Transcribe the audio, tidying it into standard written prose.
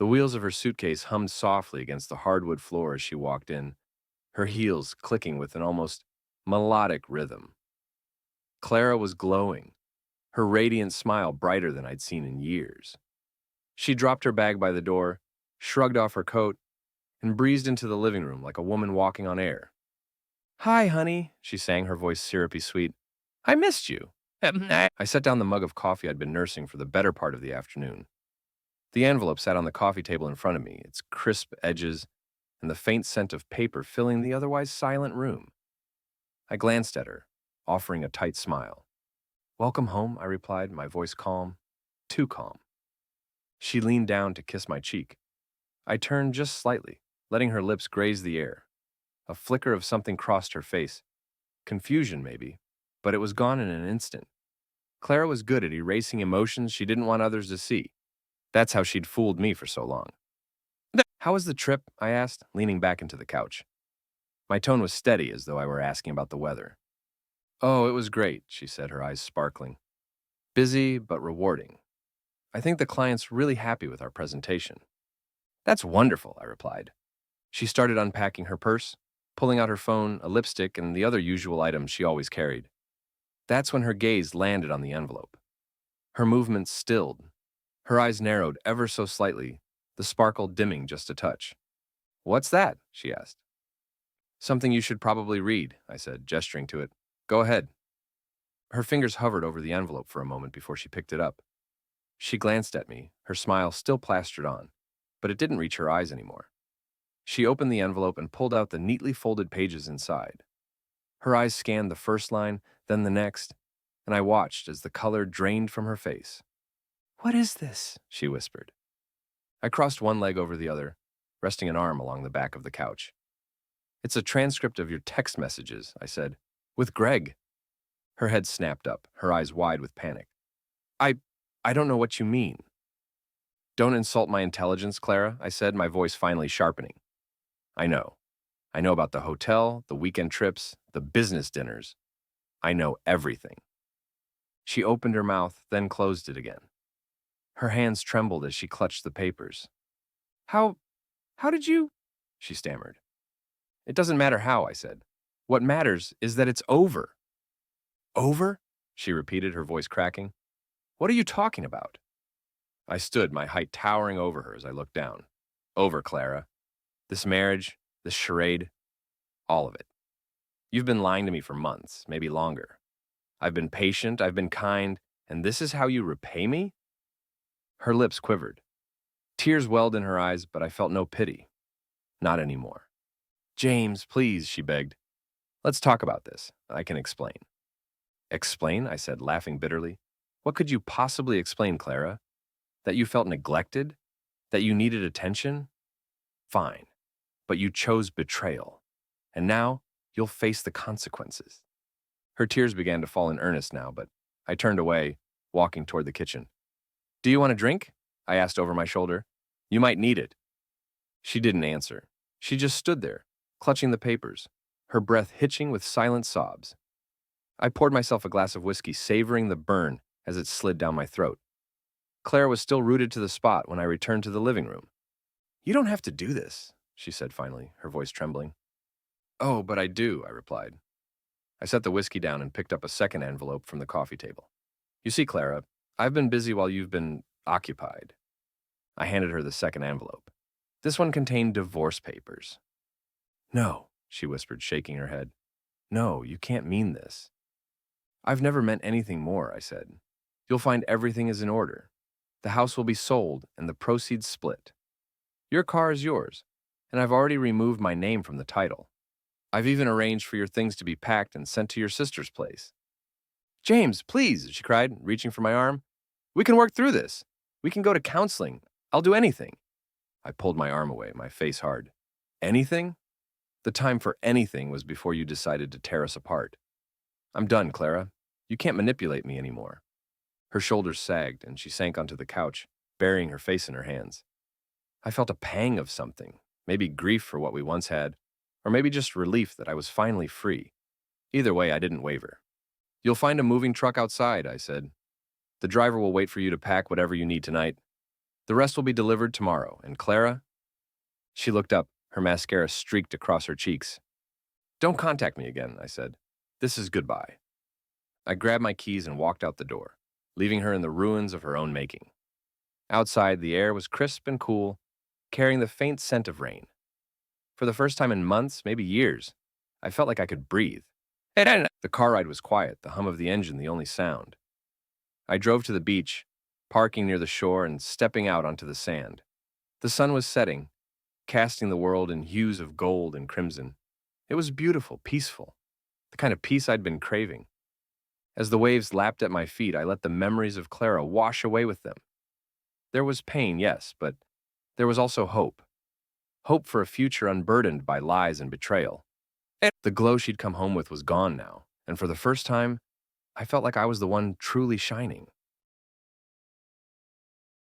The wheels of her suitcase hummed softly against the hardwood floor as she walked in, her heels clicking with an almost melodic rhythm. Clara was glowing, her radiant smile brighter than I'd seen in years. She dropped her bag by the door, shrugged off her coat, and breezed into the living room like a woman walking on air. "Hi, honey," she sang, her voice syrupy sweet. "I missed you." I set down the mug of coffee I'd been nursing for the better part of the afternoon. The envelope sat on the coffee table in front of me, its crisp edges and the faint scent of paper filling the otherwise silent room. I glanced at her, offering a tight smile. "Welcome home," I replied, my voice calm, too calm. She leaned down to kiss my cheek. I turned just slightly, letting her lips graze the air. A flicker of something crossed her face. Confusion, maybe, but it was gone in an instant. Clara was good at erasing emotions she didn't want others to see. That's how she'd fooled me for so long. "How was the trip?" I asked, leaning back into the couch. My tone was steady, as though I were asking about the weather. "Oh, it was great," she said, her eyes sparkling. "Busy, but rewarding. I think the client's really happy with our presentation." "That's wonderful," I replied. She started unpacking her purse, pulling out her phone, a lipstick, and the other usual items she always carried. That's when her gaze landed on the envelope. Her movements stilled. Her eyes narrowed ever so slightly, the sparkle dimming just a touch. "What's that?" she asked. "Something you should probably read," I said, gesturing to it. "Go ahead." Her fingers hovered over the envelope for a moment before she picked it up. She glanced at me, her smile still plastered on, but it didn't reach her eyes anymore. She opened the envelope and pulled out the neatly folded pages inside. Her eyes scanned the first line, then the next, and I watched as the color drained from her face. "What is this?" she whispered. I crossed one leg over the other, resting an arm along the back of the couch. "It's a transcript of your text messages," I said. "With Greg." Her head snapped up, her eyes wide with panic. I I don't know what you mean." "Don't insult my intelligence, Clara," I said, my voice finally sharpening. "I know. I know about the hotel, the weekend trips, the business dinners. I know everything." She opened her mouth, then closed it again. Her hands trembled as she clutched the papers. How did you?" she stammered. "It doesn't matter how," I said. "What matters is that it's over." "Over?" she repeated, her voice cracking. "What are you talking about?" I stood, my height towering over her as I looked down. "Over, Clara. This marriage, this charade, all of it. You've been lying to me for months, maybe longer. I've been patient, I've been kind, and this is how you repay me?" Her lips quivered. Tears welled in her eyes, but I felt no pity. Not anymore. "James, please," she begged. "Let's talk about this. I can explain." "Explain?" I said, laughing bitterly. "What could you possibly explain, Clara? That you felt neglected? That you needed attention? Fine. But you chose betrayal. And now you'll face the consequences." Her tears began to fall in earnest now, but I turned away, walking toward the kitchen. "Do you want a drink?" I asked over my shoulder. "You might need it." She didn't answer. She just stood there, clutching the papers, her breath hitching with silent sobs. I poured myself a glass of whiskey, savoring the burn as it slid down my throat. Claire was still rooted to the spot when I returned to the living room. "You don't have to do this," she said finally, her voice trembling. "Oh, but I do," I replied. I set the whiskey down and picked up a second envelope from the coffee table. "You see, Clara, I've been busy while you've been occupied." I handed her the second envelope. This one contained divorce papers. "No," she whispered, shaking her head. "No, you can't mean this." "I've never meant anything more," I said. "You'll find everything is in order. The house will be sold and the proceeds split. Your car is yours, and I've already removed my name from the title. I've even arranged for your things to be packed and sent to your sister's place." "James, please," she cried, reaching for my arm. "We can work through this. We can go to counseling. I'll do anything." I pulled my arm away, my face hard. "Anything?" "The time for anything was before you decided to tear us apart. I'm done, Clara. You can't manipulate me anymore." Her shoulders sagged, and she sank onto the couch, burying her face in her hands. I felt a pang of something, maybe grief for what we once had, or maybe just relief that I was finally free. Either way, I didn't waver. "You'll find a moving truck outside," I said. "The driver will wait for you to pack whatever you need tonight." The rest will be delivered tomorrow. And Clara? She looked up, her mascara streaked across her cheeks. Don't contact me again, I said. This is goodbye. I grabbed my keys and walked out the door, leaving her in the ruins of her own making. Outside, the air was crisp and cool, carrying the faint scent of rain. For the first time in months, maybe years, I felt like I could breathe. The car ride was quiet, the hum of the engine the only sound. I drove to the beach, parking near the shore and stepping out onto the sand. The sun was setting, casting the world in hues of gold and crimson. It was beautiful, peaceful, the kind of peace I'd been craving. As the waves lapped at my feet, I let the memories of Clara wash away with them. There was pain, yes, but there was also hope. Hope for a future unburdened by lies and betrayal. The glow she'd come home with was gone now, and for the first time, I felt like I was the one truly shining.